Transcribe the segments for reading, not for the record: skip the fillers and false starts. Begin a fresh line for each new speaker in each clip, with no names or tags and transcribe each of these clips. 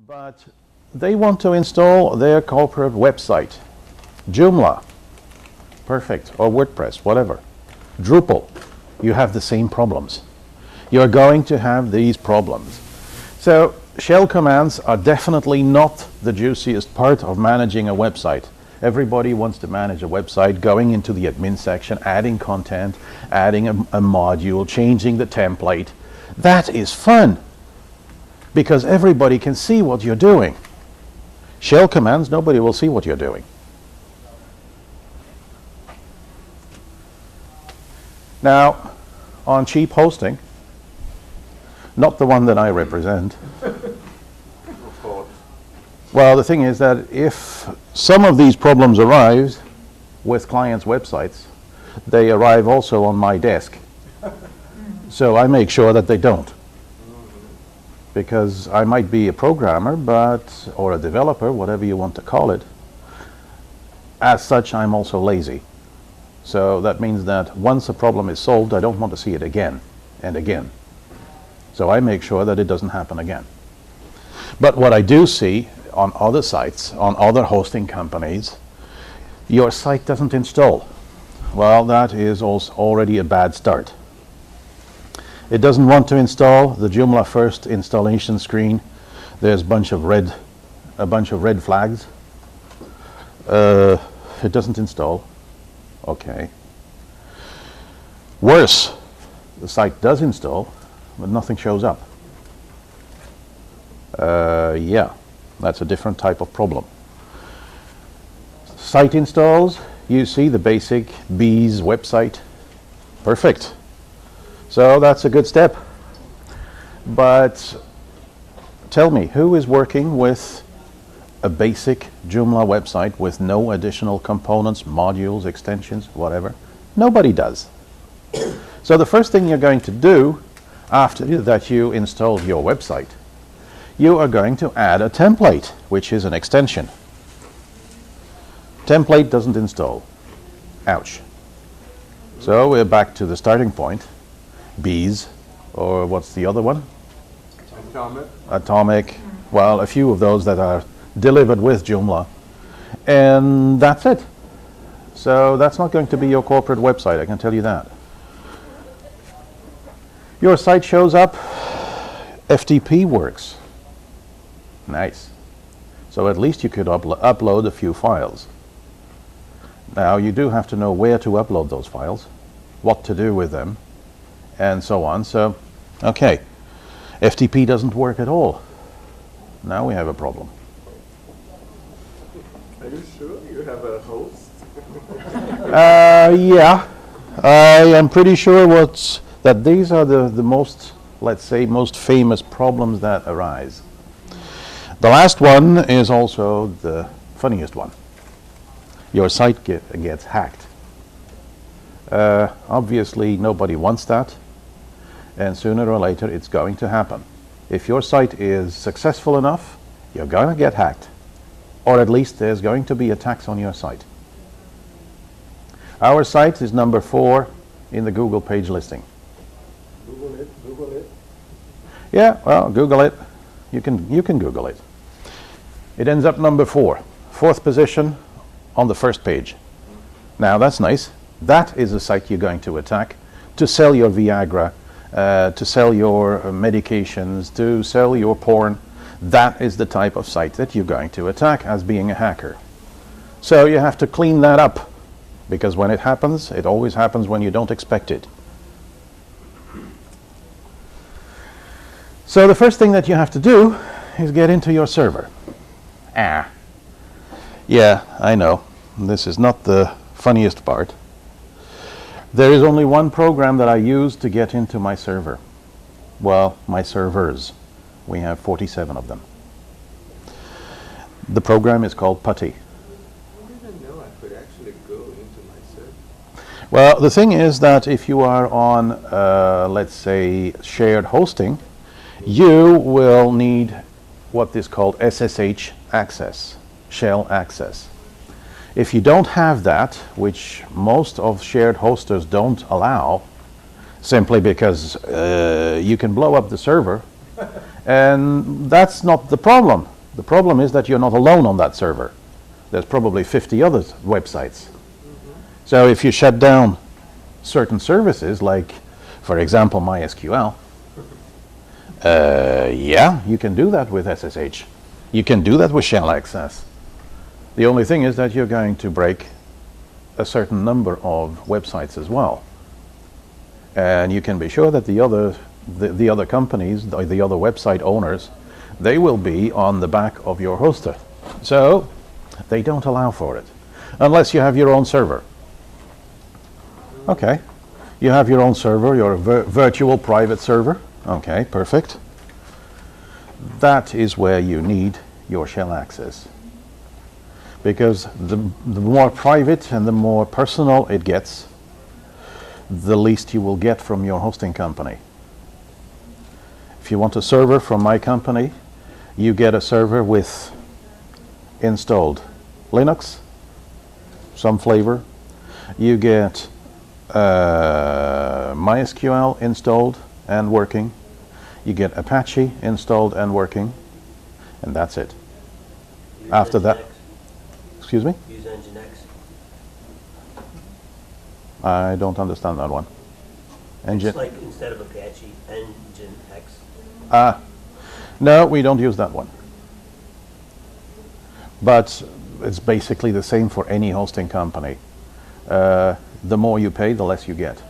but they want to install their corporate website. Joomla, perfect, or WordPress, whatever. Drupal, you have the same problems. You're going to have these problems. So shell commands are definitely not the juiciest part of managing a website. Everybody wants to manage a website, going into the admin section, adding content, adding a module, changing the template. That is fun, because everybody can see what you're doing. Shell commands, nobody will see what you're doing. Now, on cheap hosting, not the one that I represent. Well, the thing is that if some of these problems arise with clients' websites, they arrive also on my desk. So I make sure that they don't. Because I might be a programmer, or a developer, whatever you want to call it. As such, I'm also lazy. So that means that once a problem is solved, I don't want to see it again and again. So I make sure that it doesn't happen again. But what I do see on other sites, on other hosting companies, your site doesn't install. Well, that is also already a bad start. It doesn't want to install the Joomla first installation screen. There's a bunch of red flags. It doesn't install. Okay. Worse, the site does install, but nothing shows up. Yeah, that's a different type of problem. Site installs, you see the basic bees website. Perfect. So that's a good step. But tell me, who is working with a basic Joomla website with no additional components, modules, extensions, whatever? Nobody does. So the first thing you're going to do after that you installed your website, you are going to add a template, which is an extension. Template doesn't install. Ouch. So we're back to the starting point. Bees, or what's the other one? Atomic. Well, a few of those that are delivered with Joomla. And that's it. So that's not going to be your corporate website, I can tell you that. Your site shows up, FTP works. Nice. So at least you could upload a few files. Now you do have to know where to upload those files, what to do with them, and so on. So, okay, FTP doesn't work at all. Now we have a problem.
Are you sure you have a host?
Yeah, I am pretty sure that these are the most, let's say, most famous problems that arise. The last one is also the funniest one. Your site gets hacked. Obviously, nobody wants that, and sooner or later it's going to happen. If your site is successful enough, you're going to get hacked, or at least there's going to be attacks on your site. Our site is number 4 in the Google page listing.
Google it.
Yeah, well, Google it. You can Google it. It ends up number 4, 4th position on the first page. Now that's nice. That is a site you're going to attack to sell your Viagra, to sell your medications, to sell your porn. That is the type of site that you're going to attack as being a hacker. So you have to clean that up, because when it happens, it always happens when you don't expect it. So the first thing that you have to do is get into your server. Yeah, I know. This is not the funniest part. There is only one program that I use to get into my server. Well, my servers. We have 47 of them. The program is called Putty.
I didn't know I could actually go into my server.
Well, the thing is that if you are on, let's say, shared hosting, you will need what is called SSH access, shell access. If you don't have that, which most of shared hosters don't allow, simply because you can blow up the server, and that's not the problem. The problem is that you're not alone on that server. There's probably 50 other websites. So if you shut down certain services, like, for example, MySQL, yeah, you can do that with SSH. You can do that with shell access. The only thing is that you're going to break a certain number of websites as well. And you can be sure that the other companies, the other website owners, they will be on the back of your hoster. So they don't allow for it unless you have your own server. Okay, you have your own server, your virtual private server. Okay, perfect. That is where you need your shell access, because the more private and the more personal it gets, the least you will get from your hosting company. If you want a server from my company, you get a server with installed Linux, some flavor. You get MySQL installed and working. You get Apache installed and working, and that's it.
Use
After that,
Nginx.
excuse me?
Use Nginx.
I don't understand that one.
It's like instead of Apache, Nginx.
No, we don't use that one. But it's basically the same for any hosting company. The more you pay, the less you get.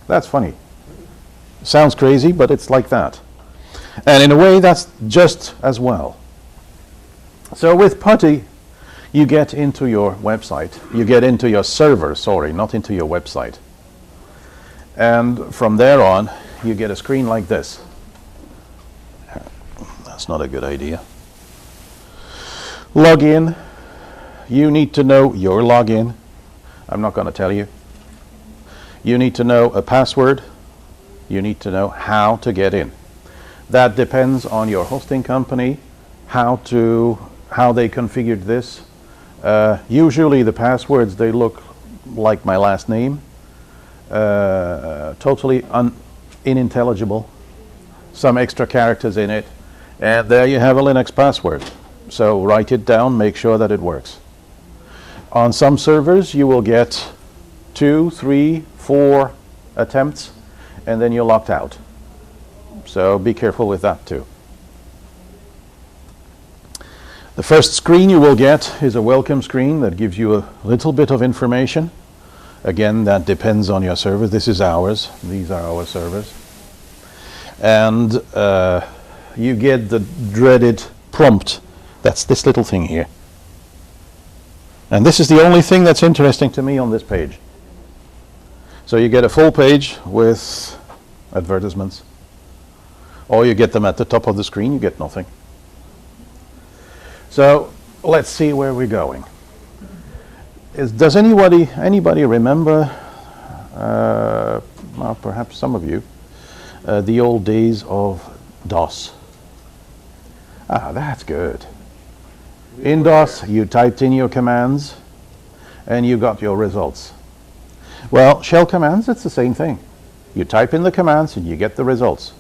That's funny. Sounds crazy, but it's like that. And in a way, that's just as well. So with PuTTY, you get into your website. You get into your server, sorry, not into your website. And from there on, you get a screen like this. That's not a good idea. Login. You need to know your login. I'm not going to tell you. You need to know a password. You need to know how to get in. That depends on your hosting company, how they configured this. Usually the passwords, they look like my last name, totally unintelligible, some extra characters in it, and there you have a Linux password. So write it down, make sure that it works. On some servers you will get 2, 3, 4 attempts, and then you're locked out. So be careful with that too. The first screen you will get is a welcome screen that gives you a little bit of information. Again, that depends on your server. This is ours. These are our servers. And you get the dreaded prompt. That's this little thing here. And this is the only thing that's interesting to me on this page. So you get a full page with advertisements, or you get them at the top of the screen, you get nothing. So let's see where we're going. Does anybody remember, well, perhaps some of you, the old days of DOS? Ah, that's good. In DOS, you typed in your commands and you got your results. Well, shell commands, it's the same thing. You type in the commands and you get the results.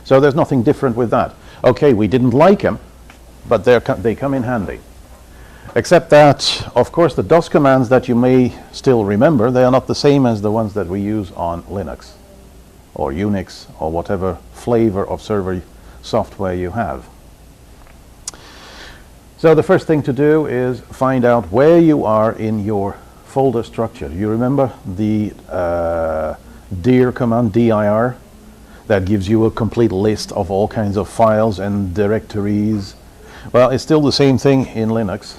So there's nothing different with that. Okay, we didn't like them, but they come in handy. Except that, of course, the DOS commands that you may still remember, they are not the same as the ones that we use on Linux or Unix or whatever flavor of server software you have. So the first thing to do is find out where you are in your folder structure. You remember the dir command, dir, that gives you a complete list of all kinds of files and directories. Well, it's still the same thing in Linux.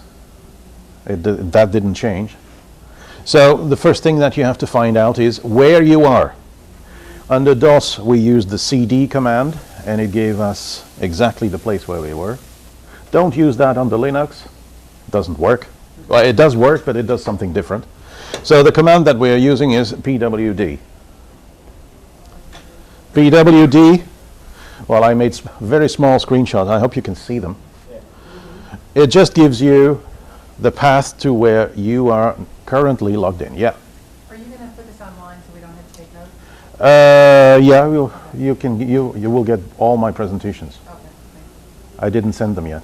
That didn't change. So the first thing that you have to find out is where you are. Under DOS, we used the cd command, and it gave us exactly the place where we were. Don't use that under Linux. It doesn't work. Well, it does work, but it does something different. So the command that we are using is pwd. pwd, well, I made very small screenshots. I hope you can see them. It just gives you the path to where you are currently logged in. Yeah.
Are you going to put this online so we don't have to take notes?
Yeah, you will get all my presentations.
Okay, thank
I didn't send them yet.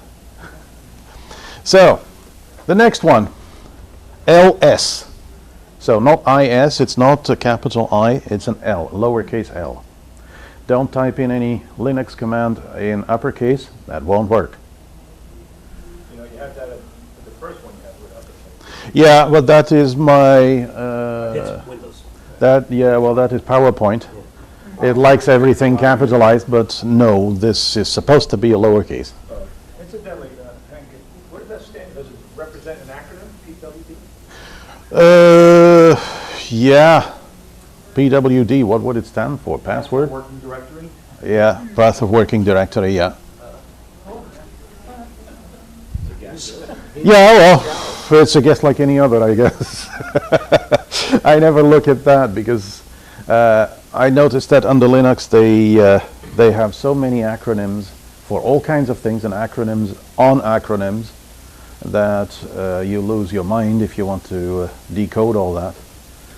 So, the next one, LS. So not IS, it's not a capital I, it's an L, lowercase l. Don't type in any Linux command in uppercase, that won't work.
You know, you have that, the first one you have with uppercase.
Yeah, but that is my,
That's Windows.
that is PowerPoint. It likes everything capitalized, but no, this is supposed to be a lowercase.
Incidentally, Henk, what does that stand, does it represent an acronym, PWD?
Yeah, PWD, what would it stand for? Password?
Working directory?
Yeah, path of working directory, yeah. Yeah, well, it's a guess like any other, I guess. I never look at that because I noticed that under Linux they have so many acronyms for all kinds of things and acronyms on acronyms that you lose your mind if you want to decode all that.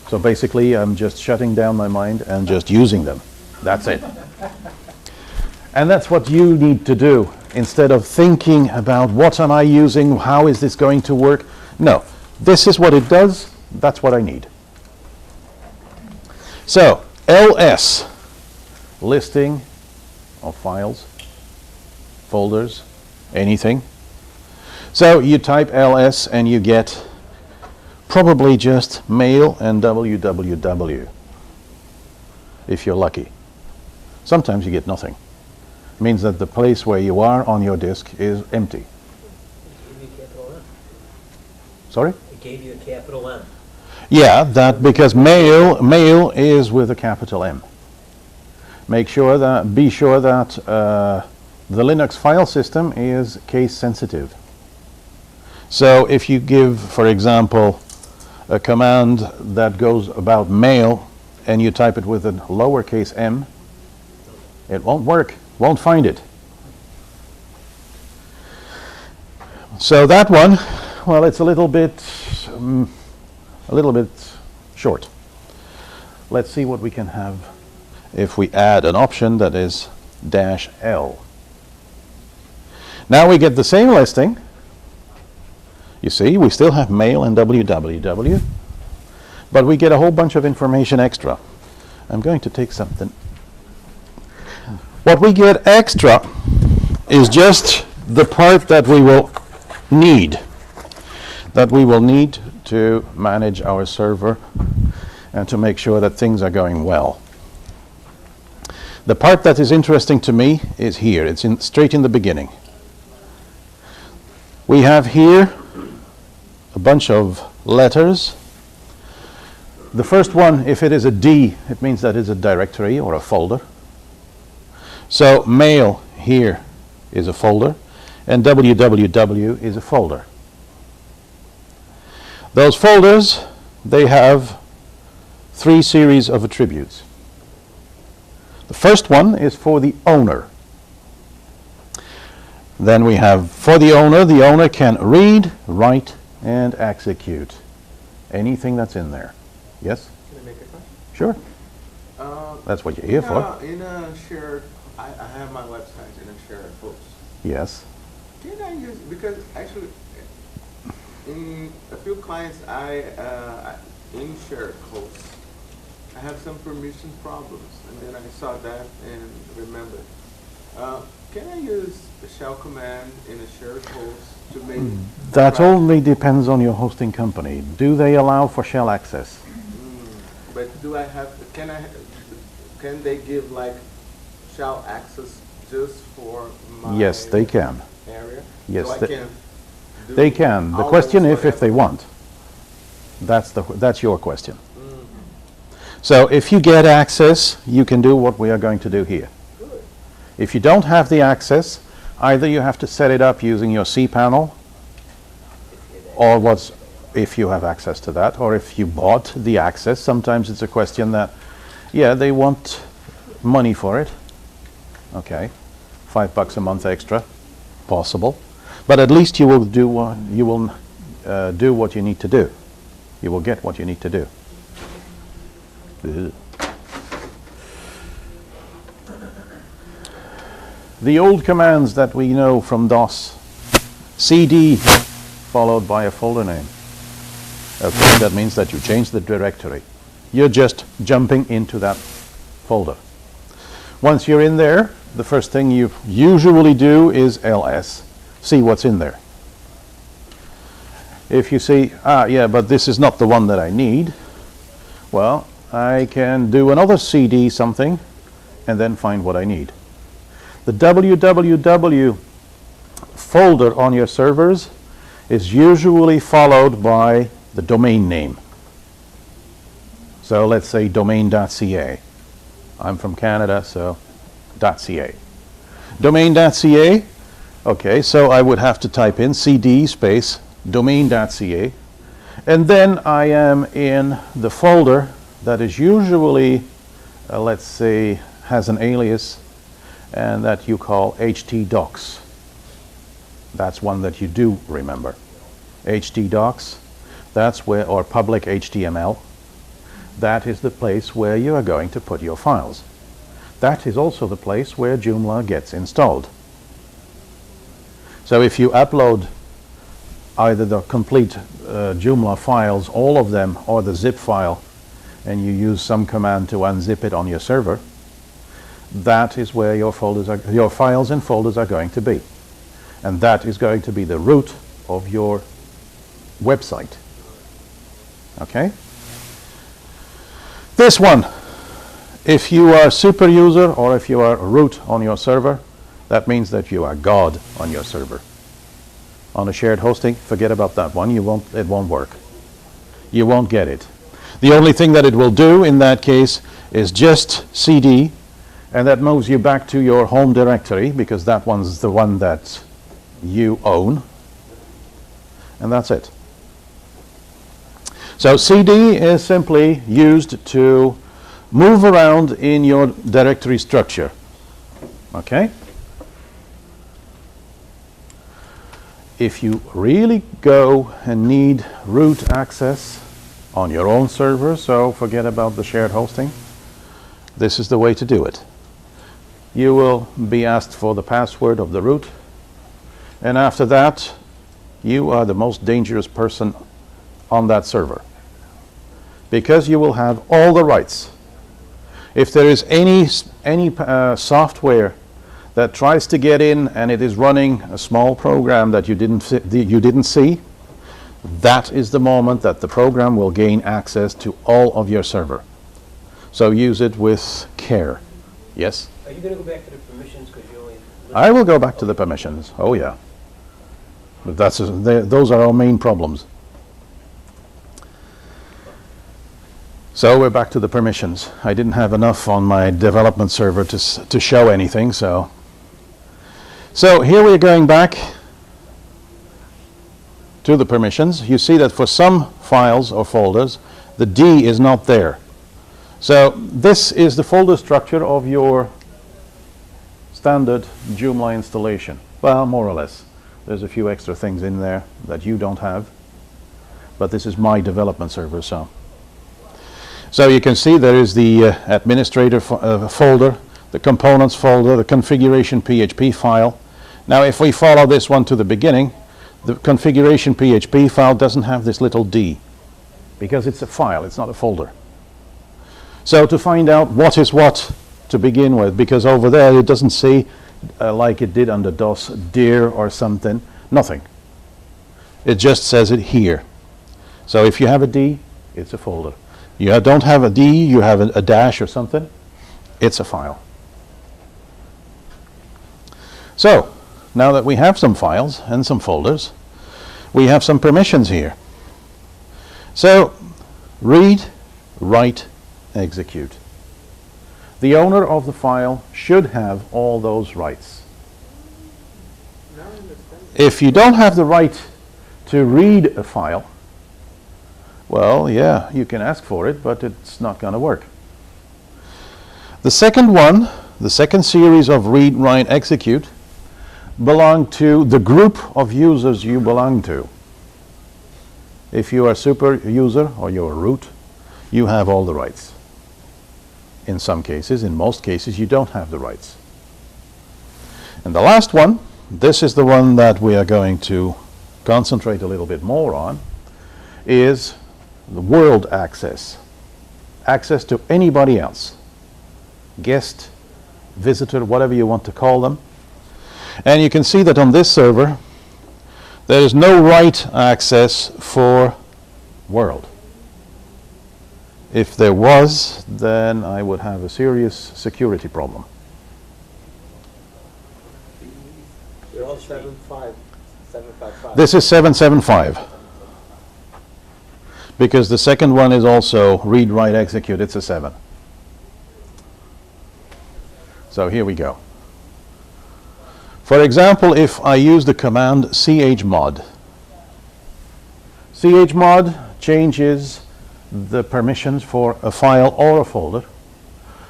So basically I'm just shutting down my mind and just using them. That's it. And that's what you need to do. Instead of thinking about what am I using, how is this going to work? No, this is what it does, that's what I need. So, LS, listing of files, folders, anything. So you type LS and you get probably just mail and www, if you're lucky. Sometimes you get nothing. Means that the place where you are on your disk is empty.
It gave you a capital M.
Sorry?
It gave you a capital M.
Yeah, that because mail is with a capital M. Be sure that the Linux file system is case sensitive. So if you give, for example, a command that goes about mail and you type it with a lowercase m, it won't work, won't find it. So that one, well, it's a little bit short. Let's see what we can have if we add an option that is -L. Now we get the same listing. You see, we still have mail and www, but we get a whole bunch of information extra. I'm going to take something. What we get extra is just the part that we will need to manage our server and to make sure that things are going well. The part that is interesting to me is here. It's straight in the beginning. We have here a bunch of letters. The first one, if it is a D, it means that it's a directory or a folder. So mail here is a folder, and www is a folder. Those folders, they have 3 series of attributes. The first one is for the owner. Then we have for the owner can read, write, and execute anything that's in there. Yes?
Can I make a question?
Sure. That's what you're here for.
In a shared, I have my website in a shared host.
Yes.
Can I use, because actually, in a few clients in shared hosts, I have some permission problems, and then I saw that and remembered. Can I use the shell command in a shared host to make...
That only depends on your hosting company. Do they allow for shell access?
But do I have, can they give like shell access just for my...
Yes, they can.
Area?
Yes,
So I can do
They can. The question is if they want. That's your question. So if you get access, you can do what we are going to do here.
Good.
If you don't have the access, either you have to set it up using your cPanel, or if you have access to that, or if you bought the access. Sometimes it's a question that, yeah, they want money for it. Okay, $5 a month extra, possible, but at least you will do what you need to do. You will get what you need to do. Ugh. The old commands that we know from DOS, CD followed by a folder name. Okay, that means that you change the directory. You're just jumping into that folder. Once you're in there, the first thing you usually do is ls, see what's in there. If you see, yeah, but this is not the one that I need, well, I can do another cd something and then find what I need. The www folder on your servers is usually followed by the domain name. So let's say domain.ca. I'm from Canada, so .ca. Domain.ca, okay, so I would have to type in cd space domain.ca, and then I am in the folder that is usually, let's say, has an alias, and that you call htdocs. That's one that you do remember. htdocs, that's where, or public HTML, that is the place where you are going to put your files. That is also the place where Joomla gets installed. So if you upload either the complete Joomla files, all of them, or the zip file, and you use some command to unzip it on your server, that is where your folders are, your files and folders are going to be. And that is going to be the root of your website. Okay? This one, if you are super user or if you are root on your server, that means that you are God on your server. On a shared hosting, forget about that one. It won't work. You won't get it. The only thing that it will do in that case is just cd, and that moves you back to your home directory, because that one's the one that you own, and that's it. So cd is simply used to move around in your directory structure. Okay? If you really go and need root access on your own server, so forget about the shared hosting, this is the way to do it. You will be asked for the password of the root, and after that you are the most dangerous person on that server, because you will have all the rights. If there is any software that tries to get in and it is running a small program that you didn't see, that is the moment that the program will gain access to all of your server. So use it with care. Yes?
Are you going to go back to the permissions because you only...
I will go back to the permissions. Oh yeah. But those are our main problems. So we're back to the permissions. I didn't have enough on my development server to show anything, so here we're going back to the permissions. You see that for some files or folders, the D is not there. So this is the folder structure of your standard Joomla installation. Well, more or less. There's a few extra things in there that you don't have, but this is my development server. So you can see there is the administrator folder, the components folder, the configuration PHP file. Now if we follow this one to the beginning, the configuration PHP file doesn't have this little D, because it's a file, it's not a folder. So to find out what is what to begin with, because over there it doesn't say like it did under DOS, dir or something, nothing. It just says it here. So if you have a D, it's a folder. You don't have a D, you have a dash or something, it's a file. So now that we have some files and some folders, we have some permissions here. So read, write, execute. The owner of the file should have all those rights. If you don't have the right to read a file, well, yeah, you can ask for it, but it's not going to work. The second one, the second series of read, write, execute, belong to the group of users you belong to. If you are a super user or you're a root, you have all the rights. In some cases, in most cases, you don't have the rights. And the last one, this is the one that we are going to concentrate a little bit more on, is the world access. Access to anybody else. Guest, visitor, whatever you want to call them. And you can see that on this server, there is no write access for world. If there was, then I would have a serious security problem.
They're all 755.
This is 775. Because the second one is also read, write, execute. It's a 7. So here we go. For example, if I use the command chmod. Chmod changes the permissions for a file or a folder,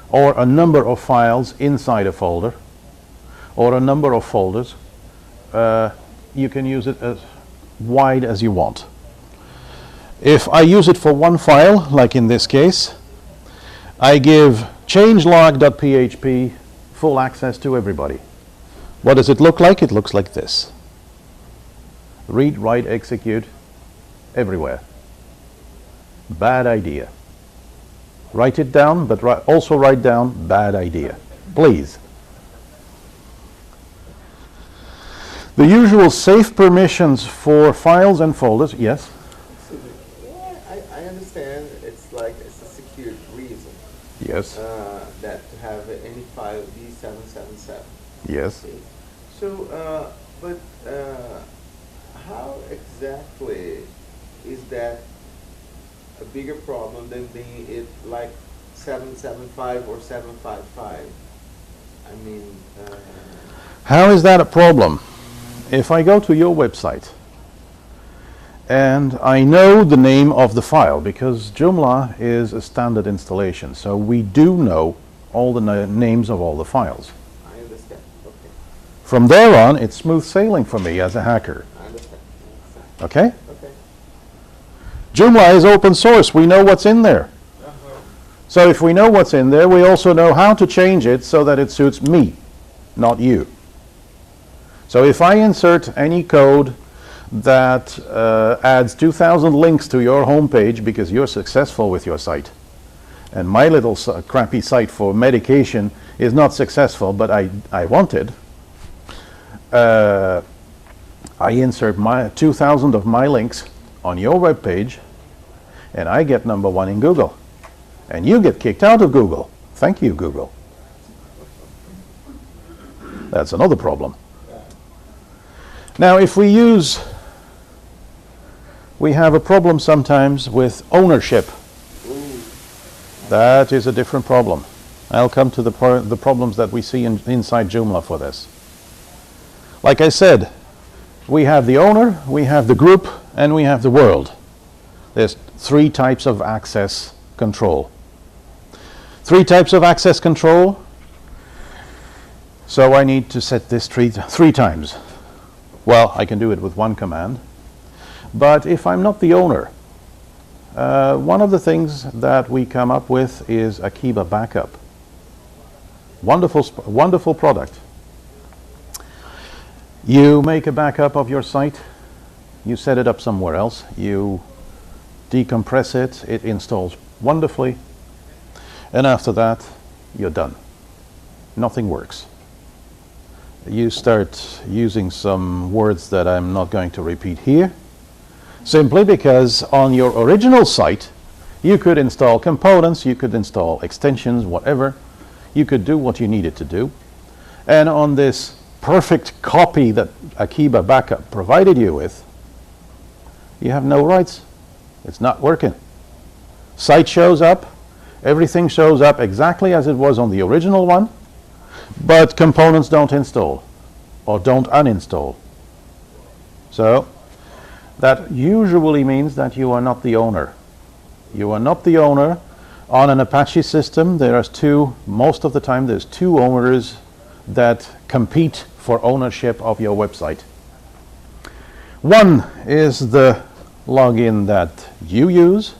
or a number of files inside a folder, or a number of folders. You can use it as wide as you want. If I use it for one file, like in this case, I give changelog.php full access to everybody. What does it look like? It looks like this. Read, write, execute, everywhere. Bad idea. Write it down, but also write down bad idea. Please. The usual safe permissions for files and folders, yes?
Yeah, I understand. It's like it's a security reason.
Yes.
That to have any file be 777.
Yes.
Okay. So, how exactly is that a bigger problem than being it like 775 or 755? I mean,
How is that a problem? If I go to your website and I know the name of the file, because Joomla is a standard installation, so we do know all the names of all the files.
I understand. Okay.
From there on, it's smooth sailing for me as a hacker.
I understand.
Okay?
Okay.
Joomla is open source. We know what's in there. So if we know what's in there, we also know how to change it so that it suits me, not you. So if I insert any code that adds 2,000 links to your homepage because you're successful with your site, and my little crappy site for medication is not successful, but I wanted, I insert my 2,000 of my links on your web page, and I get #1 in Google. And you get kicked out of Google. Thank you, Google. That's another problem. Now, if we have a problem sometimes with ownership. That is a different problem. I'll come to the problems that we see inside Joomla for this. Like I said, we have the owner, we have the group, and we have the world. There's 3 types of access control. 3 types of access control. So I need to set this 3 times. Well, I can do it with one command. But if I'm not the owner, one of the things that we come up with is Akiba Backup. Wonderful product. You make a backup of your site, you set it up somewhere else, you decompress it, it installs wonderfully, and after that, you're done. Nothing works. You start using some words that I'm not going to repeat here, simply because on your original site, you could install components, you could install extensions, whatever. You could do what you needed to do. And on this perfect copy that Akiba Backup provided you with, you have no rights. It's not working. Site shows up, everything shows up exactly as it was on the original one, but components don't install or don't uninstall. So that usually means that you are not the owner. You are not the owner. On an Apache system, most of the time there's 2 owners that compete for ownership of your website. One is the login that you use.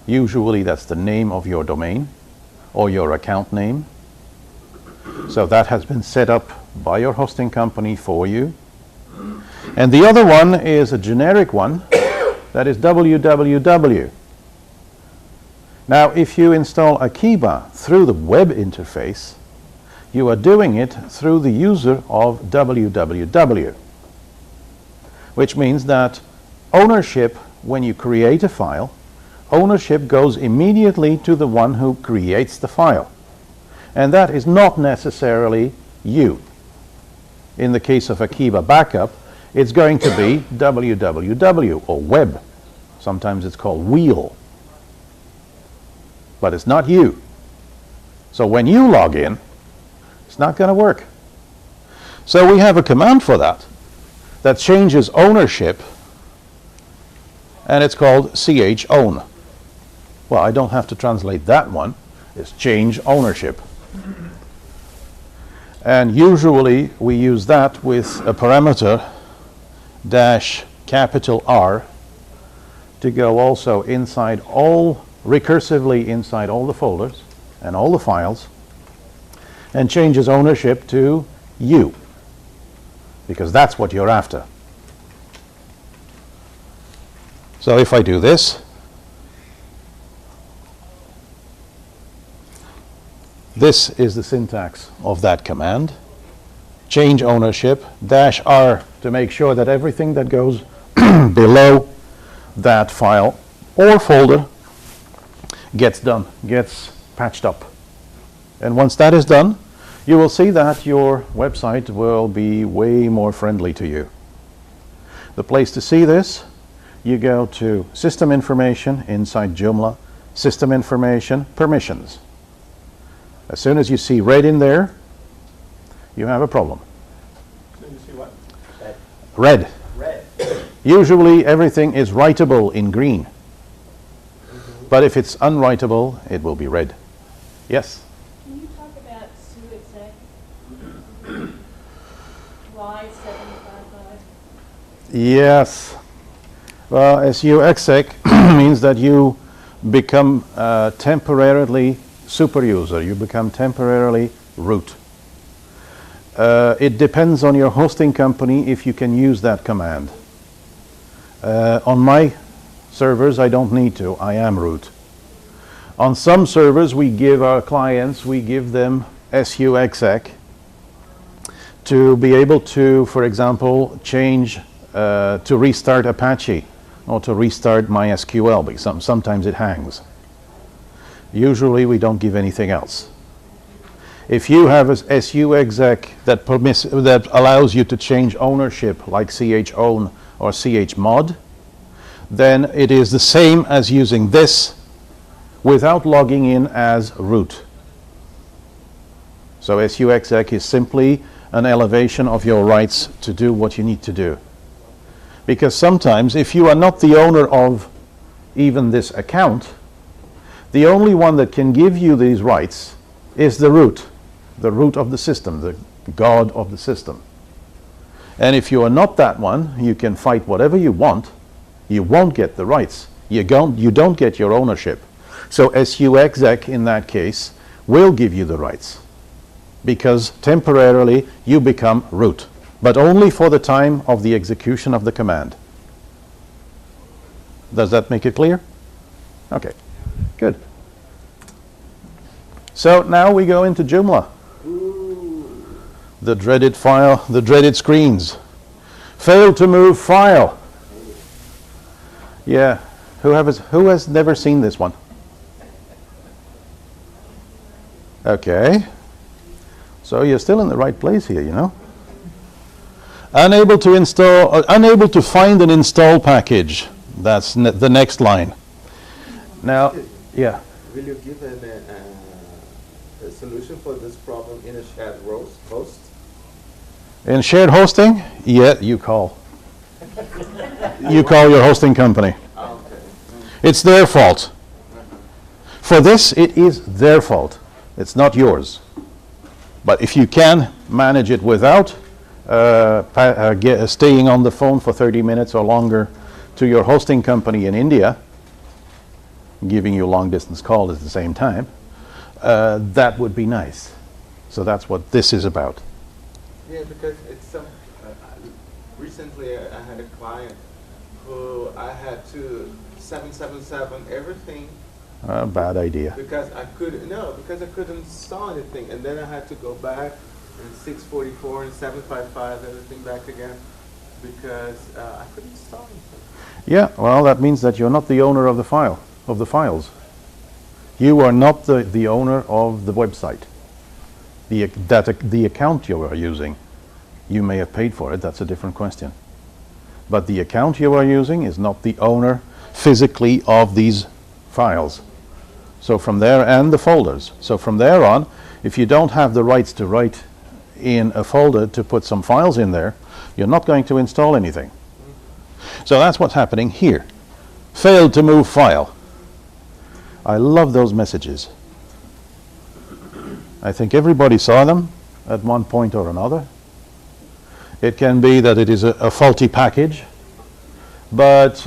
Usually that's the name of your domain or your account name. So that has been set up by your hosting company for you. And the other one is a generic one that is www. Now, if you install Akiba through the web interface, you are doing it through the user of www, which means that ownership, when you create a file, ownership goes immediately to the one who creates the file. And that is not necessarily you. In the case of Akiba Backup, it's going to be www or web. Sometimes it's called wheel. But it's not you. So when you log in, it's not going to work. So we have a command for that changes ownership, and it's called chown. Well, I don't have to translate that one. It's change ownership. And usually we use that with a parameter -R to go also inside recursively inside all the folders and all the files, and changes ownership to you, because that's what you're after. So if I do this, this is the syntax of that command. Change ownership, -R to make sure that everything that goes below that file or folder gets done, gets patched up. And once that is done, you will see that your website will be way more friendly to you. The place to see this, you go to System Information inside Joomla, System Information, Permissions. As soon as you see red in there, you have a problem.
So you see what?
Red.
Red.
Usually everything is writable in green. But if it's unwritable, it will be red. Yes?
Can you talk about SUEXEC Y755?
Yes. Well, SUEXEC means that you become temporarily super user. You become temporarily root. It depends on your hosting company if you can use that command. On my servers, I don't need to. I am root. On some servers, we give our clients, we give them SUEXEC to be able to, for example, change to restart Apache or to restart MySQL, because sometimes it hangs. Usually, we don't give anything else. If you have a SUEXEC that allows you to change ownership, like chown or chmod, then it is the same as using this without logging in as root. So SUEXEC is simply an elevation of your rights to do what you need to do. Because sometimes, if you are not the owner of even this account, the only one that can give you these rights is the root of the system, the god of the system. And if you are not that one, you can fight whatever you want. You won't get the rights. You don't get your ownership. So SUEXEC in that case will give you the rights, because temporarily you become root, but only for the time of the execution of the command. Does that make it clear? Okay, good. So now we go into Joomla. The dreaded file, the dreaded screens. Failed to move file. Yeah, who has never seen this one? Okay, so you're still in the right place here, you know. Unable to install, unable to find an install package. That's the next line. Now, yeah.
Will you give a solution for this problem in a shared host?
In shared hosting, yeah, you call. You call your hosting company.
Okay.
It's their fault. For this, it is their fault. It's not yours. But if you can manage it without staying on the phone for 30 minutes or longer to your hosting company in India, giving you long distance calls at the same time, that would be nice. So that's what this is about.
Yeah, because it's some, recently I had a client who I had to 777 everything
Bad idea.
because I couldn't, no, because I couldn't install anything. And then I had to go back and 644 and 755 everything back again because I couldn't install anything.
Yeah, well, that means that you're not the owner of the file, of the files. You are not the owner of the website. The account you are using, you may have paid for it, that's a different question. But the account you are using is not the owner physically of these files. So from there, and the folders. So from there on, if you don't have the rights to write in a folder to put some files in there, you're not going to install anything. So that's what's happening here. Failed to move file. I love those messages. I think everybody saw them at one point or another. It can be that it is a faulty package, but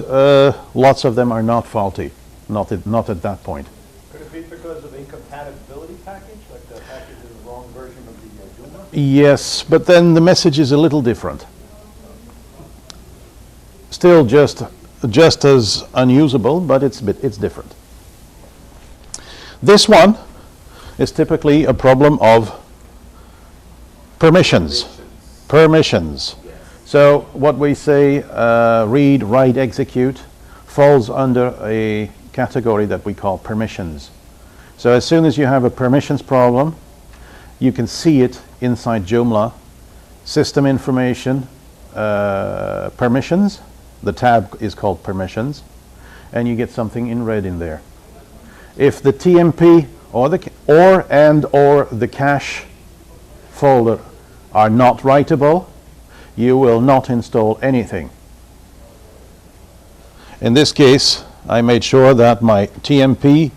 lots of them are not faulty, not at that point.
Could it be because of incompatibility package, like the package is the wrong version of the Joomla?
Yes, but then the message is a little different. Still just as unusable, but it's different. This one is typically a problem of permissions. Permissions. So what we say, read, write, execute, falls under a category that we call permissions. So as soon as you have a permissions problem, you can see it inside Joomla. System information, permissions. The tab is called permissions, and you get something in red in there. If the TMP or the cache folder are not writable, you will not install anything. In this case, I made sure that my TMP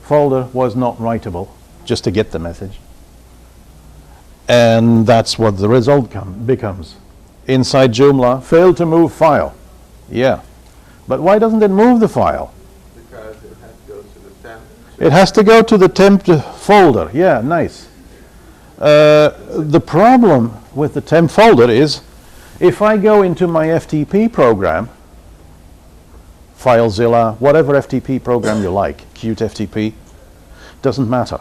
folder was not writable, just to get the message. And that's what the result becomes. Inside Joomla, failed to move file. Yeah. But why doesn't it move the file?
Because it has to go to the temp.
It has to go to the temp folder. Yeah, nice. The problem with the temp folder is if I go into my FTP program, FileZilla, whatever FTP program you like, Qt FTP, doesn't matter.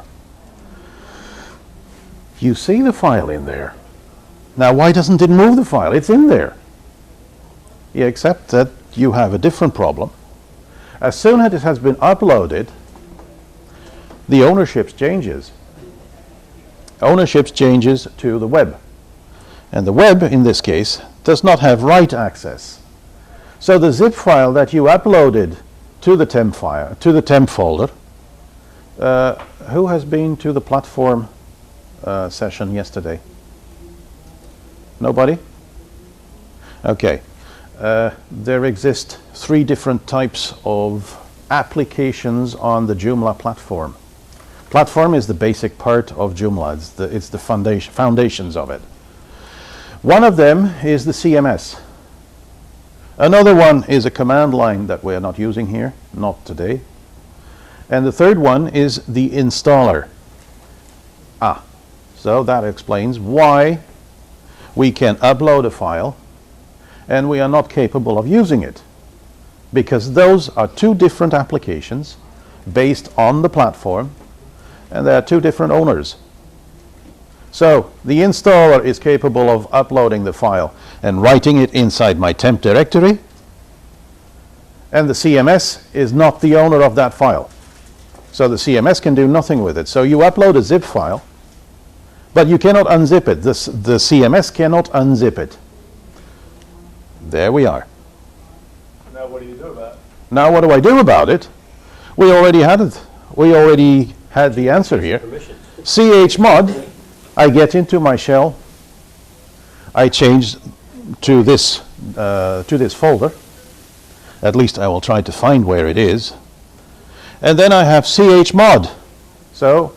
You see the file in there. Now, why doesn't it move the file? It's in there. Yeah, except that you have a different problem. As soon as it has been uploaded, the ownership changes. Ownership changes to the web. And the web, in this case, does not have write access. So the zip file that you uploaded to the temp file, to the temp folder, who has been to the platform session yesterday? Nobody? Okay. There exist 3 different types of applications on the Joomla platform. Platform is the basic part of Joomla. It's the foundations of it. One of them is the CMS. Another one is a command line that we are not using here, not today. And the third one is the installer. So that explains why we can upload a file and we are not capable of using it, because those are 2 different applications based on the platform, and there are 2 different owners. So the installer is capable of uploading the file and writing it inside my temp directory, and the CMS is not the owner of that file. So the CMS can do nothing with it. So you upload a zip file, but you cannot unzip it. The CMS cannot unzip it. There we are.
Now what do you do about it?
Now what do I do about it? We already had it. We already had the answer here.
Permissions.
chmod, I get into my shell. I change to this folder. At least I will try to find where it is. And then I have chmod. So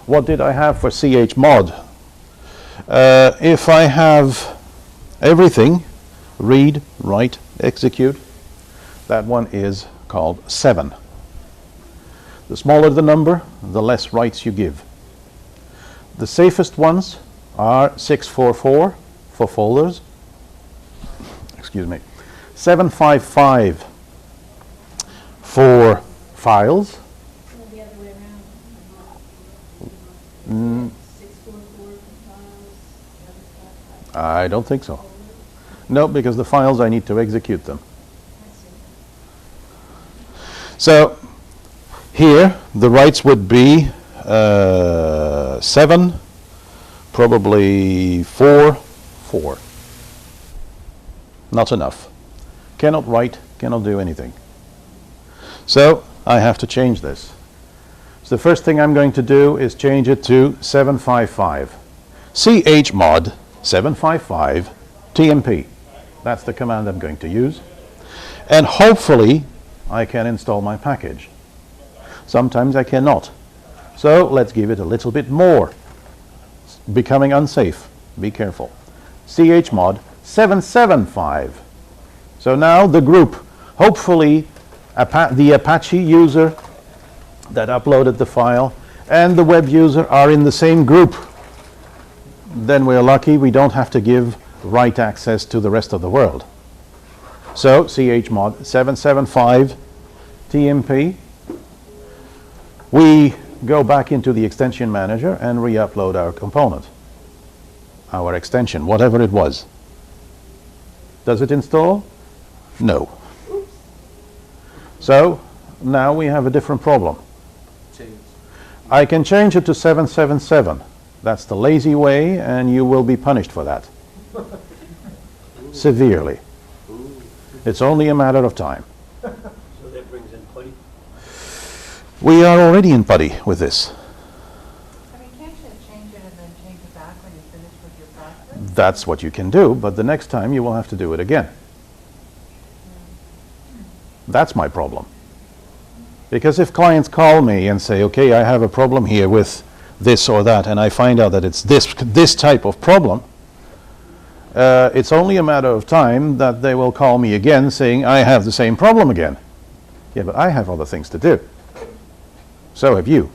what did I have for chmod? If I have everything, read, write, execute, that one is called 7. The smaller the number, the less rights you give. The safest ones R644 for folders. Excuse me. 755 for files.
Or the other way around. 644 for files, 755.
I don't think so. No, because the files I need to execute them.
I see.
So here the rights would be 7, probably 4, 4. Not enough. Cannot write, cannot do anything. So I have to change this. So the first thing I'm going to do is change it to 755. chmod 755 tmp. That's the command I'm going to use. And hopefully I can install my package. Sometimes I cannot. So let's give it a little bit more. It's becoming unsafe. Be careful. chmod 775. So now the group, hopefully the Apache user that uploaded the file and the web user are in the same group. Then we're lucky, we don't have to give write access to the rest of the world. So chmod 775 tmp. We go back into the extension manager and re-upload our component, our extension, whatever it was. Does it install? No. So now we have a different problem.
Change.
I can change it to 777. That's the lazy way, and you will be punished for that. Severely. It's only a matter of time.
So that brings in putty.
We are already in putty with this.
I mean, can't you change it and then change it back when you finish with your process?
That's what you can do, but the next time you will have to do it again. That's my problem. Because if clients call me and say, okay, I have a problem here with this or that, and I find out that it's this type of problem, it's only a matter of time that they will call me again saying, I have the same problem again. Yeah, but I have other things to do. So have you.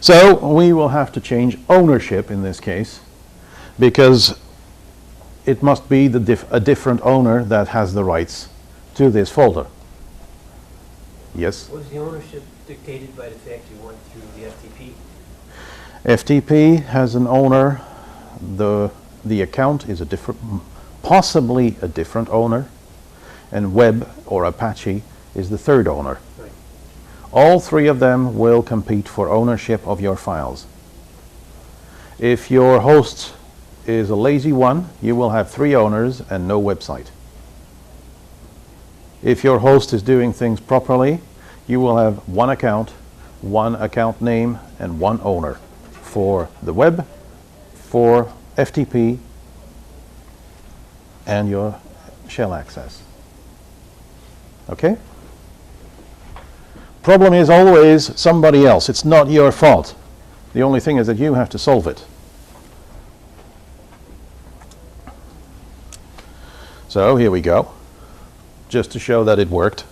So we will have to change ownership in this case, because it must be a different owner that has the rights to this folder. Yes?
Was the ownership dictated by the fact you went through the FTP?
FTP has an owner. The account is a different, possibly a different owner, and Web or Apache is the third owner.
Right.
All three of them will compete for ownership of your files. If your host is a lazy one, you will have 3 owners and no website. If your host is doing things properly, you will have 1 account name, and 1 owner for the web, for FTP, and your shell access. Okay? Problem is always somebody else. It's not your fault. The only thing is that you have to solve it. So here we go. Just to show that it worked.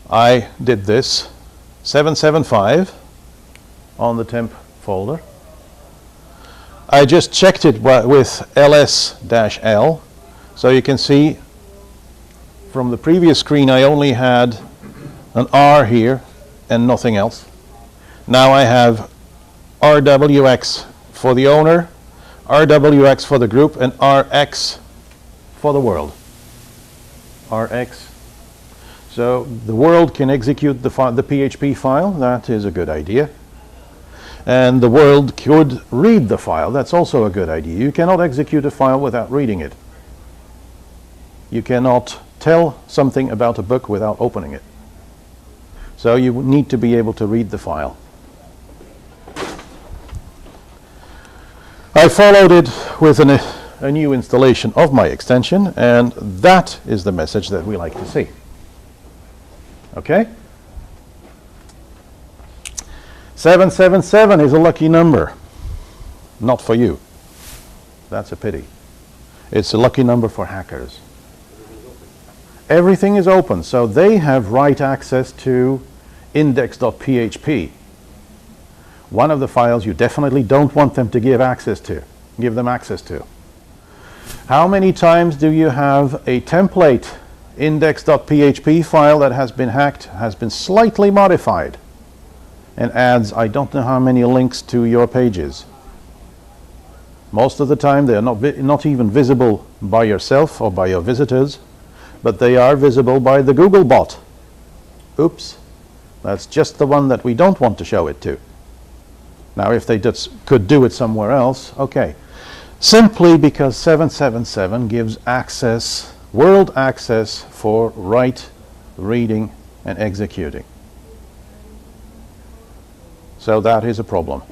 I did this 775 on the temp folder. I just checked it with ls-l, so you can see from the previous screen I only had an R here and nothing else. Now I have RWX for the owner, RWX for the group, and RX for the world. RX. So the world can execute the PHP file. That is a good idea. And the world could read the file. That's also a good idea. You cannot execute a file without reading it. You cannot tell something about a book without opening it. So you need to be able to read the file. I followed it with a new installation of my extension, and that is the message that we like to see. Okay? 777 is a lucky number. Not for you. That's a pity. It's a lucky number for hackers. Everything is open, so they have write access to index.php. One of the files you definitely don't want them to give them access to. How many times do you have a template index.php file that has been hacked, has been slightly modified, and adds I don't know how many links to your pages? Most of the time they are not even visible by yourself or by your visitors, but they are visible by the Google bot. Oops, that's just the one that we don't want to show it to. Now if they could do it somewhere else, okay. Simply because 777 gives access, world access for write, reading and executing. So that is a problem.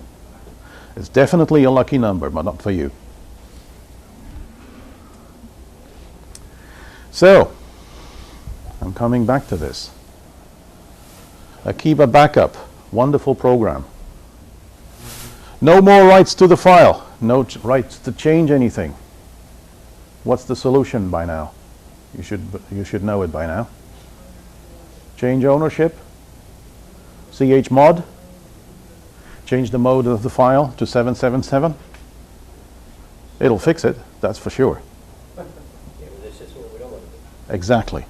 It's definitely a lucky number, but not for you. So, I'm coming back to this. Akiba Backup, wonderful program. No more rights to the file, no rights to change anything. What's the solution by now? You should know it by now. Change ownership, chmod, change the mode of the file to 777. It'll fix it, that's for sure.
Yeah, but this is what we don't want to do.
Exactly.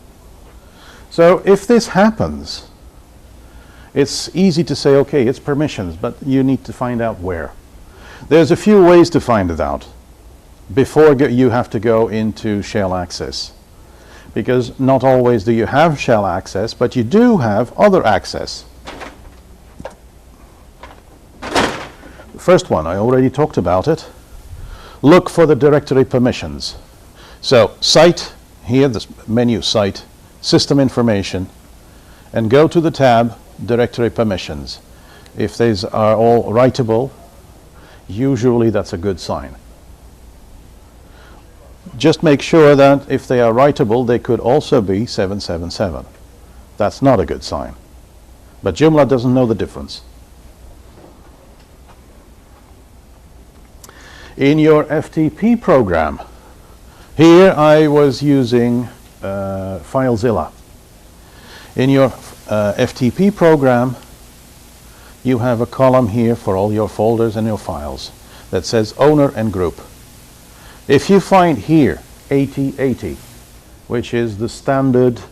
So if this happens, it's easy to say, okay, it's permissions, but you need to find out where. There's a few ways to find it out before you have to go into shell access. Because not always do you have shell access, but you do have other access. The first one, I already talked about it. Look for the directory permissions. So site, here, this menu site, system information, and go to the tab directory permissions. If these are all writable, usually that's a good sign. Just make sure that if they are writable, they could also be 777. That's not a good sign. But Joomla doesn't know the difference. In your FTP program, here I was using FileZilla. In your FTP program, you have a column here for all your folders and your files that says owner and group. If you find here 8080, which is the standard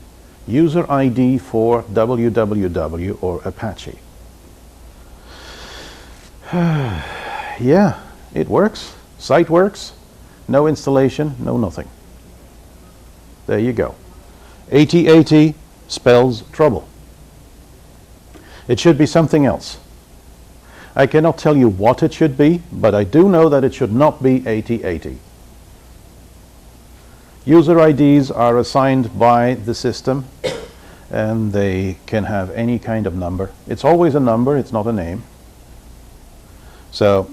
user ID for www or Apache, yeah, it works. Site works. No installation, no nothing. There you go. 8080 spells trouble. It should be something else. I cannot tell you what it should be, but I do know that it should not be 8080. User IDs are assigned by the system, and they can have any kind of number. It's always a number, it's not a name. So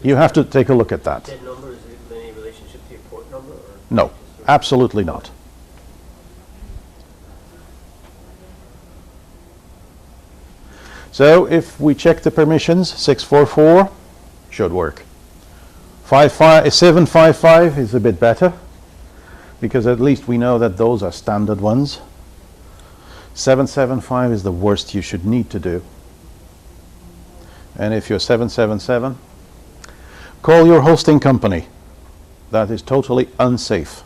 you have to take a look at that.
That number, is it in any relationship to your port number? Or
No, absolutely not. So if we check the permissions, 644 should work. 755 is a bit better, because at least we know that those are standard ones. 775 is the worst you should need to do. And if you're 777, call your hosting company. That is totally unsafe.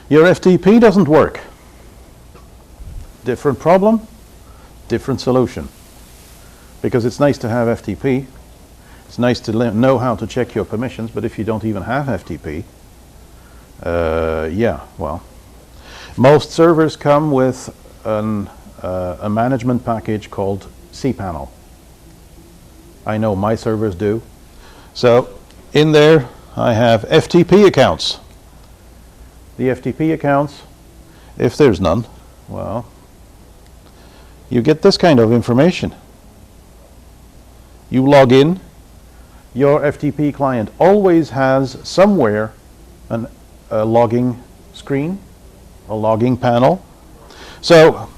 Your FTP doesn't work. Different problem, different solution. Because it's nice to have FTP. It's nice to know how to check your permissions, but if you don't even have FTP, yeah, well. Most servers come with a management package called cPanel. I know my servers do. So in there I have FTP accounts. The FTP accounts, if there's none, well, you get this kind of information. You log in, your FTP client always has somewhere a logging screen, a logging panel. So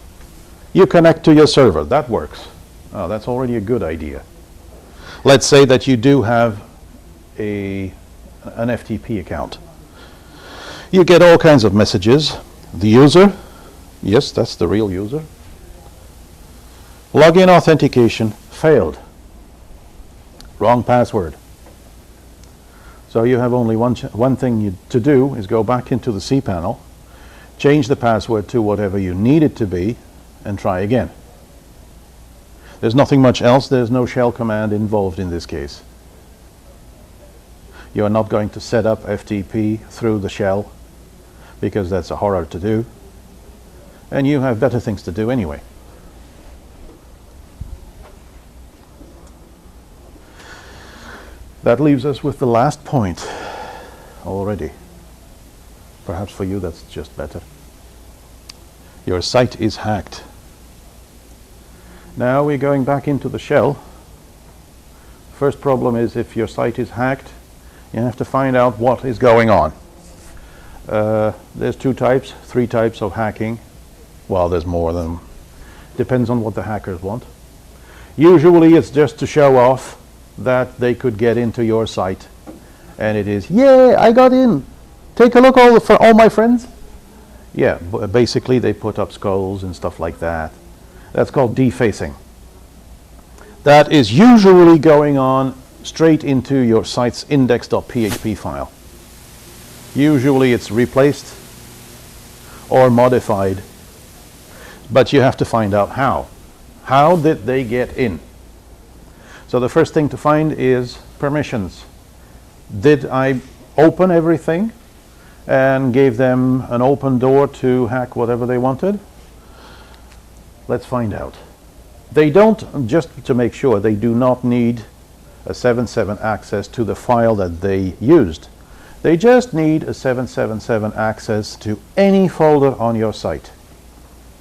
you connect to your server, that works. Oh, that's already a good idea. Let's say that you do have an FTP account. You get all kinds of messages. The user, yes, that's the real user. Login authentication failed. Wrong password. So you have only one thing to do is go back into the cPanel, change the password to whatever you need it to be, and try again. There's nothing much else. There's no shell command involved in this case. You are not going to set up FTP through the shell, because that's a horror to do. And you have better things to do anyway. That leaves us with the last point already. Perhaps for you that's just better. Your site is hacked. Now we're going back into the shell. First problem is, if your site is hacked, you have to find out what is going on. There's 2 types, 3 types of hacking. Well, there's more than, depends on what the hackers want. Usually it's just to show off that they could get into your site, and it is, yeah, I got in. Take a look, all my friends. Yeah, basically they put up skulls and stuff like that. That's called defacing. That is usually going on straight into your site's index.php file. Usually it's replaced or modified, but you have to find out how. How did they get in? So the first thing to find is permissions. Did I open everything and gave them an open door to hack whatever they wanted? Let's find out. They don't, just to make sure, they do not need a 7.7 access to the file that they used. They just need a 7.7.7 access to any folder on your site.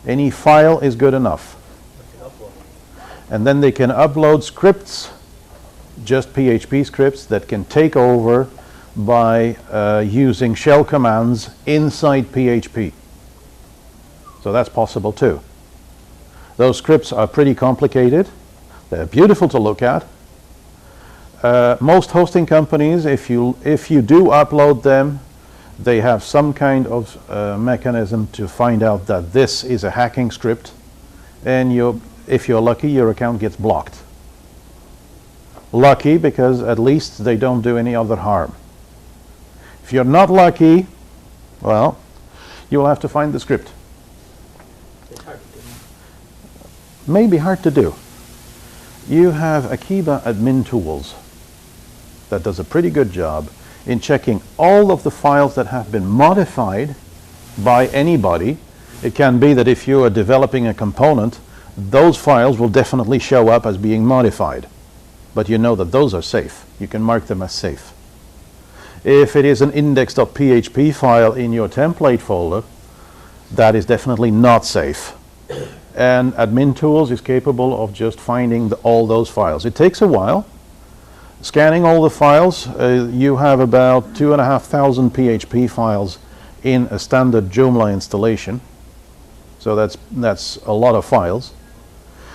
Any file is good enough. And then they can upload scripts, just PHP scripts, that can take over by using shell commands inside PHP. So that's possible too. Those scripts are pretty complicated. They're beautiful to look at. Most hosting companies, if you do upload them, they have some kind of mechanism to find out that this is a hacking script, and if you're lucky, your account gets blocked. Lucky, because at least they don't do any other harm. If you're not lucky, well, you will have to find the script.
It's hard to do.
Maybe hard to do. You have Akiba admin tools that does a pretty good job in checking all of the files that have been modified by anybody. It can be that if you are developing a component, those files will definitely show up as being modified. But you know that those are safe. You can mark them as safe. If it is an index.php file in your template folder, that is definitely not safe. And admin tools is capable of just finding all those files. It takes a while. Scanning all the files, you have about 2,500 PHP files in a standard Joomla installation. So that's a lot of files.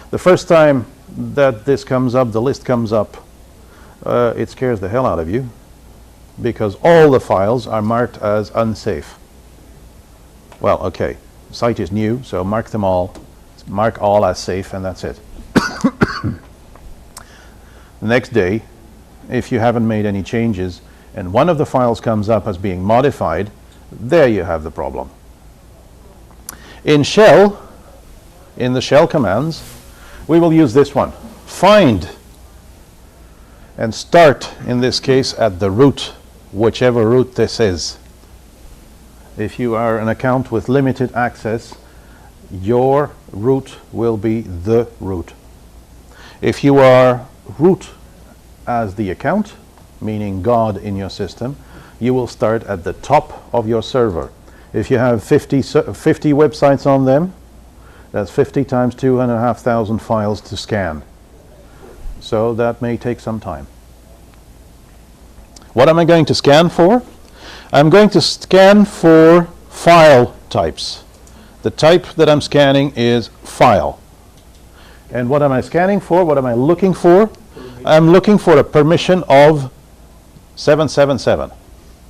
The first time that this comes up, the list comes up, it scares the hell out of you, because all the files are marked as unsafe. Well, okay, site is new, so mark them all. Mark all as safe, and that's it. The next day, if you haven't made any changes and one of the files comes up as being modified, there you have the problem. In shell, in the shell commands, we will use this one. Find and start, in this case, at the root, whichever root this is. If you are an account with limited access, your root will be the root. If you are root as the account, meaning God in your system, you will start at the top of your server. If you have 50 websites on them, that's 50 times 2,500 files to scan. So that may take some time. What am I going to scan for? I'm going to scan for file types. The type that I'm scanning is file. And what am I scanning for? What am I looking for? I'm looking for a permission of 777.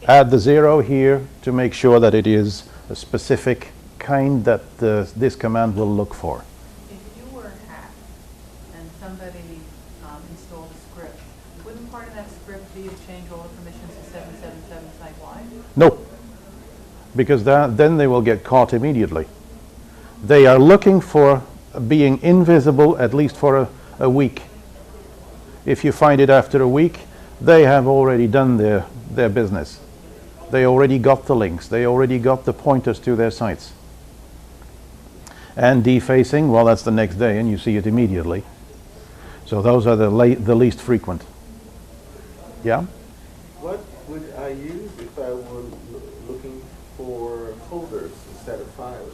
Add the 0 here to make sure that it is a specific kind that this command will look for.
If you were hacked somebody installed a script, wouldn't part of that script be to change all the permissions to 777 site-wide?
No, because then they will get caught immediately. They are looking for being invisible at least for a week. If you find it after a week, they have already done their business. They already got the links. They already got the pointers to their sites. And defacing, well, that's the next day, and you see it immediately. So those are the least frequent. Yeah?
What would I use if I were looking for folders instead of files?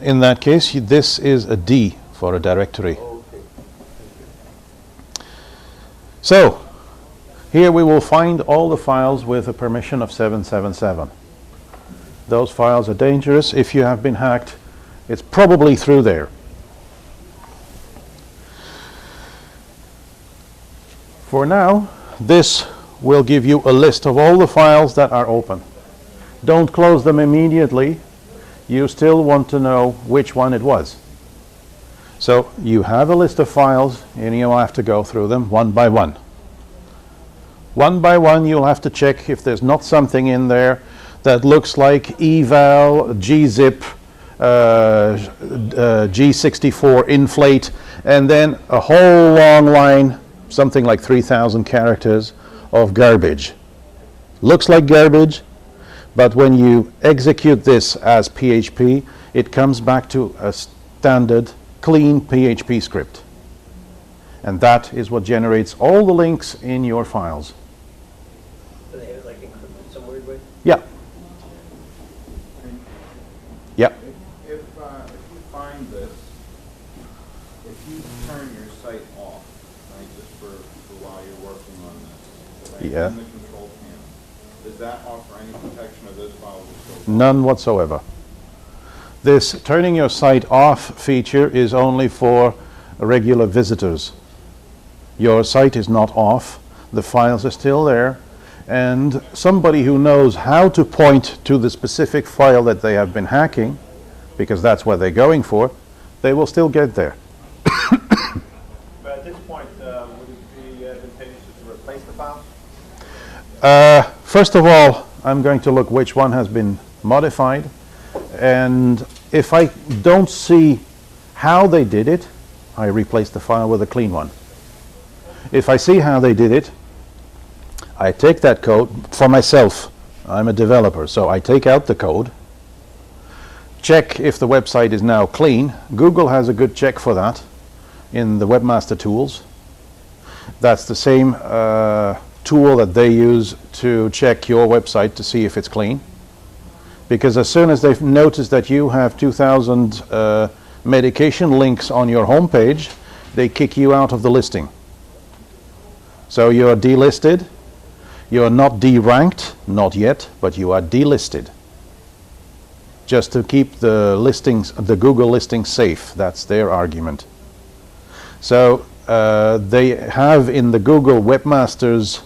In that case, this is a D for a directory.
Okay. Thank you.
So, here we will find all the files with a permission of 777. Those files are dangerous. If you have been hacked, it's probably through there. For now, this will give you a list of all the files that are open. Don't close them immediately. You still want to know which one it was. So you have a list of files and you'll have to go through them one by one. One by one you'll have to check if there's not something in there that looks like eval, gzip, G64 inflate, and then a whole long line, something like 3,000 characters of garbage. Looks like garbage, but when you execute this as PHP, it comes back to a standard clean PHP script. And that is what generates all the links in your files.
Do they have it like encrypted some weird way?
Yeah. Yeah.
If you find this, if you turn your site off, right, just for while you're working on this, right,
Yeah.
in the control panel, does that offer any protection of those files?
None whatsoever. This turning your site off feature is only for regular visitors. Your site is not off, the files are still there, and somebody who knows how to point to the specific file that they have been hacking, because that's what they're going for, they will still get there.
But at this point, would it be advantageous to replace the file?
First of all, I'm going to look which one has been modified, and if I don't see how they did it, I replace the file with a clean one. If I see how they did it, I take that code for myself. I'm a developer, so I take out the code, check if the website is now clean. Google has a good check for that in the Webmaster Tools. That's the same tool that they use to check your website to see if it's clean. Because as soon as they've noticed that you have 2,000 medication links on your homepage, they kick you out of the listing. So you're delisted. You're not deranked, not yet, but you are delisted. Just to keep the listings, the Google listings safe. That's their argument. So they have in the Google Webmasters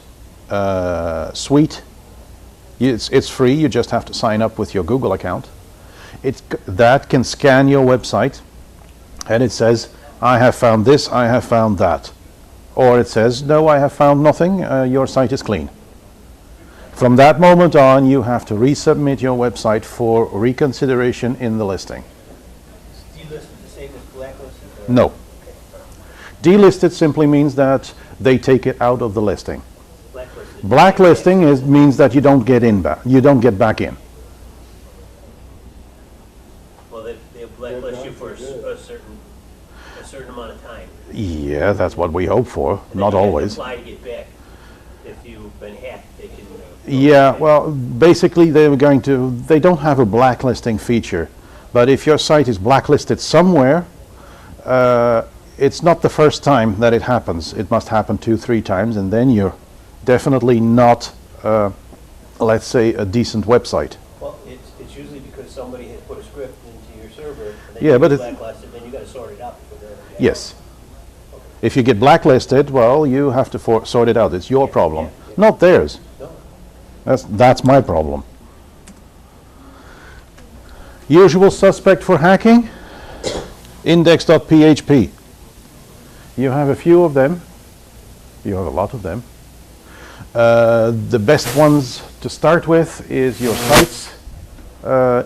suite, it's free, you just have to sign up with your Google account. That can scan your website and it says, I have found this, I have found that. Or it says, no, I have found nothing, your site is clean. From that moment on, you have to resubmit your website for reconsideration in the listing.
Is delisted the same as blacklisted? or-
No.
Okay.
Delisted simply means that they take it out of the listing.
Blacklisted.
Blacklisting means that you don't get in back. You don't get back in.
Well, they blacklist you for a certain amount of time.
Yeah, that's what we hope for.
And then
Not
you have to
always.
apply to get back. If you've been hacked, they can.
Yeah, well, basically they don't have a blacklisting feature. But if your site is blacklisted somewhere, it's not the first time that it happens. It must happen 2-3 times, and then you're definitely not, let's say, a decent website.
Well, it's usually because somebody has put a script into your server, and then
Yeah,
you
but
get
it-
blacklisted, then you got to sort it out.
Yes. If you get blacklisted, well, you have to sort it out. It's your problem, not theirs.
No.
That's my problem. Usual suspect for hacking? Index.php. You have a few of them. You have a lot of them. The best ones to start with is your sites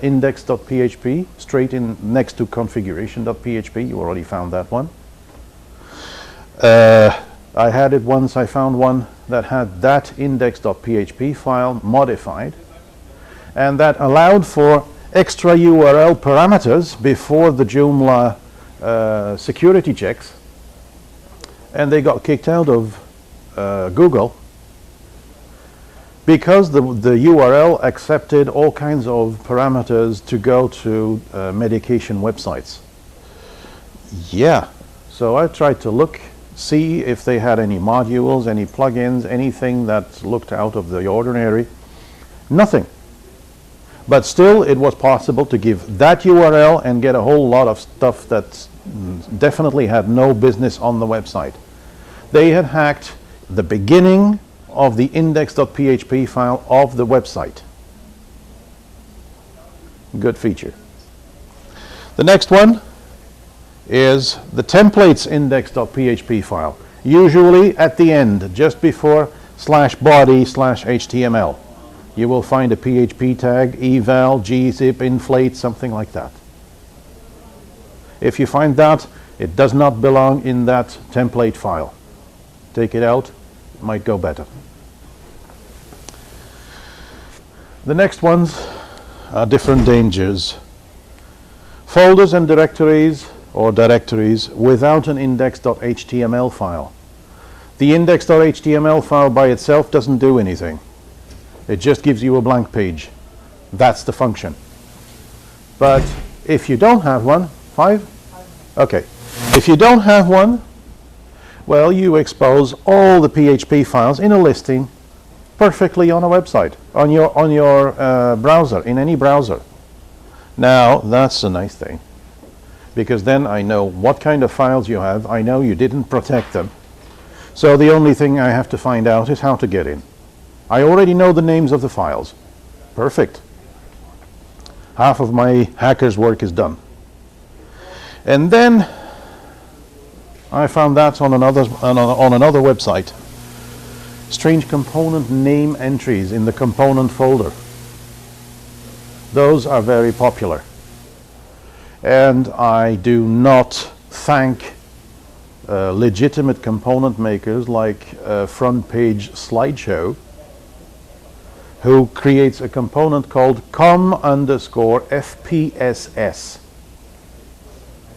index.php, straight in next to configuration.php. You already found that one. I had it once. I found one that had that index.php file modified, and that allowed for extra URL parameters before the Joomla security checks, and they got kicked out of Google because the URL accepted all kinds of parameters to go to medication websites. Yeah, so I tried to see if they had any modules, any plugins, anything that looked out of the ordinary. Nothing. But still, it was possible to give that URL and get a whole lot of stuff that definitely had no business on the website. They had hacked the beginning of the index.php file of the website. Good feature. The next one is the templates index.php file, usually at the end, just before /body/HTML. You will find a PHP tag, eval, gzip, inflate, something like that. If you find that, it does not belong in that template file. Take it out, it might go better. The next ones are different dangers. Folders and directories, or directories without an index.html file. The index.html file by itself doesn't do anything. It just gives you a blank page. That's the function. But if you don't have one, 5? Okay. If you don't have one, well, you expose all the PHP files in a listing perfectly on a website, on your browser, in any browser. Now, that's a nice thing, because then I know what kind of files you have. I know you didn't protect them. So the only thing I have to find out is how to get in. I already know the names of the files. Perfect. Half of my hacker's work is done. And then I found that on another website. Strange component name entries in the component folder. Those are very popular. And I do not thank legitimate component makers like Front Page Slideshow, who creates a component called com_FPSS.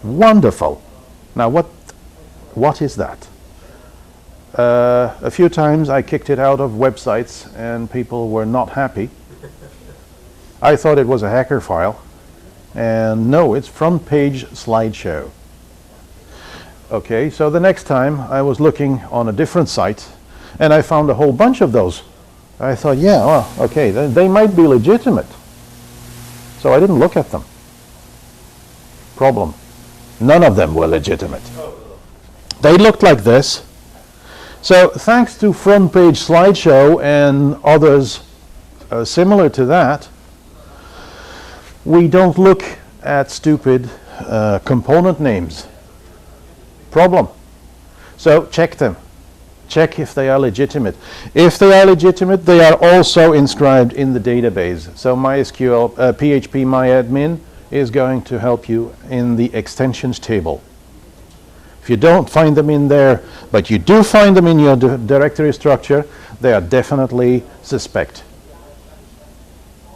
Wonderful. Now what is that? A few times I kicked it out of websites and people were not happy. I thought it was a hacker file. And no, it's Front Page Slideshow. Okay, so the next time I was looking on a different site and I found a whole bunch of those. I thought, yeah, well, okay, they might be legitimate. So I didn't look at them. Problem. None of them were legitimate. They looked like this. So thanks to Front Page Slideshow and others similar to that, we don't look at stupid component names. Problem. So check them. Check if they are legitimate. If they are legitimate, they are also inscribed in the database. So MySQL, PHP MyAdmin is going to help you in the extensions table. If you don't find them in there, but you do find them in your directory structure, they are definitely suspect.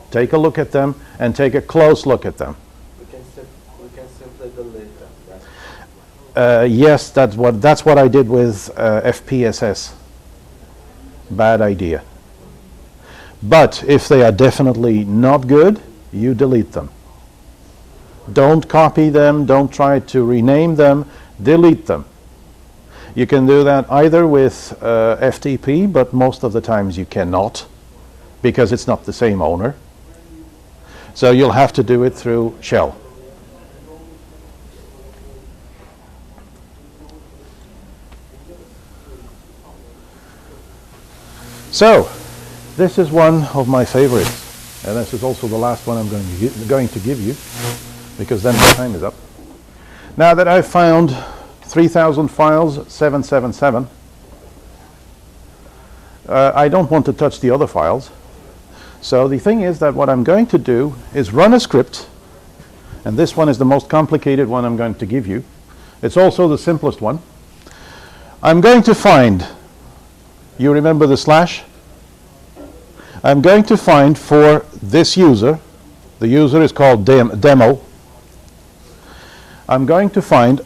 Take a look at them and take a close look at them.
We can simply delete them.
Yes, that's what I did with FPSS. Bad idea. But if they are definitely not good, you delete them. Don't copy them, don't try to rename them, delete them. You can do that either with FTP, but most of the times you cannot, because it's not the same owner. So you'll have to do it through shell. So, this is one of my favorites, and this is also the last one I'm going to give you, because then the time is up. Now that I've found 3,000 files, 777. I don't want to touch the other files. So the thing is that what I'm going to do is run a script, and this one is the most complicated one I'm going to give you. It's also the simplest one. I'm going to find, you remember the slash? I'm going to find for this user, the user is called demo, I'm going to find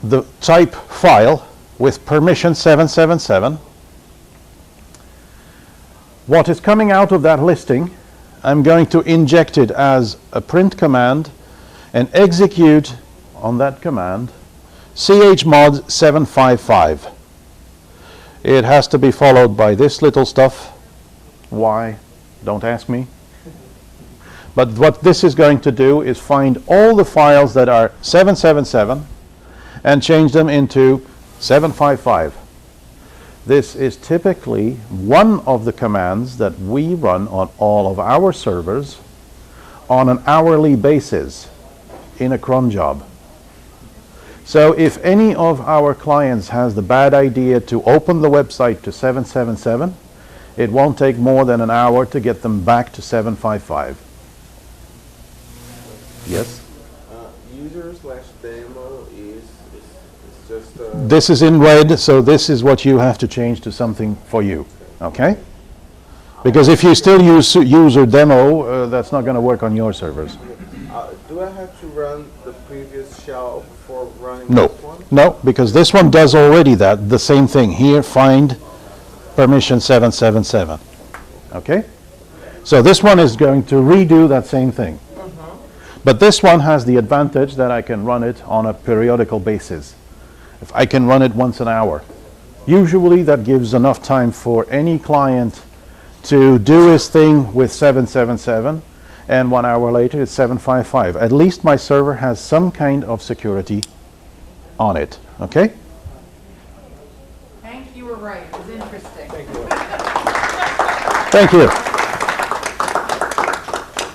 the type file with permission 777. What is coming out of that listing, I'm going to inject it as a print command and execute on that command chmod 755. It has to be followed by this little stuff. Why? Don't ask me. But what this is going to do is find all the files that are 777 and change them into 755. This is typically one of the commands that we run on all of our servers on an hourly basis in a cron job. So if any of our clients has the bad idea to open the website to 777, it won't take more than an hour to get them back to 755. Yes?
User/demo is just
This is in red, so this is what you have to change to something for you. Okay? Because if you still use user demo, that's not going to work on your servers.
do I have to run the previous shell before running
No.
this one?
No, because this one does already that, the same thing. Here, find permission 777. Okay? So this one is going to redo that same thing. But this one has the advantage that I can run it on a periodical basis. If I can run it once an hour. Usually that gives enough time for any client to do his thing with 777, and 1 hour later it's 755. At least my server has some kind of security on it. Okay?
Hank, you were right, it was interesting.
Thank you.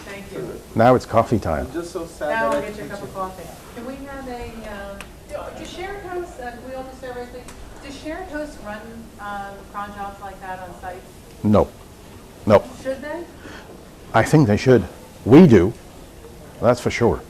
Thank you.
Now it's coffee time.
I'm just so sad
Now
that
we'll get you a cup of coffee. Can we have a, does shared hosts, can we all just say right quick, does shared hosts run cron jobs like that on sites?
No. No.
Should they?
I think they should. We do. That's for sure.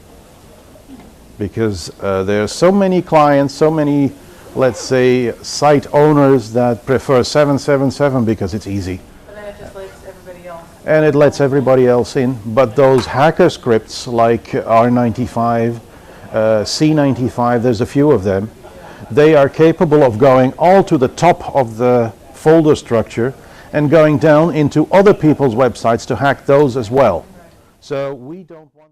Because there are so many clients, so many, let's say, site owners that prefer 777 because it's easy.
But then it just lets everybody else.
And it lets everybody else in. But those hacker scripts like R95, C95, there's a few of them, they are capable of going all to the top of the folder structure and going down into other people's websites to hack those as well. So we don't want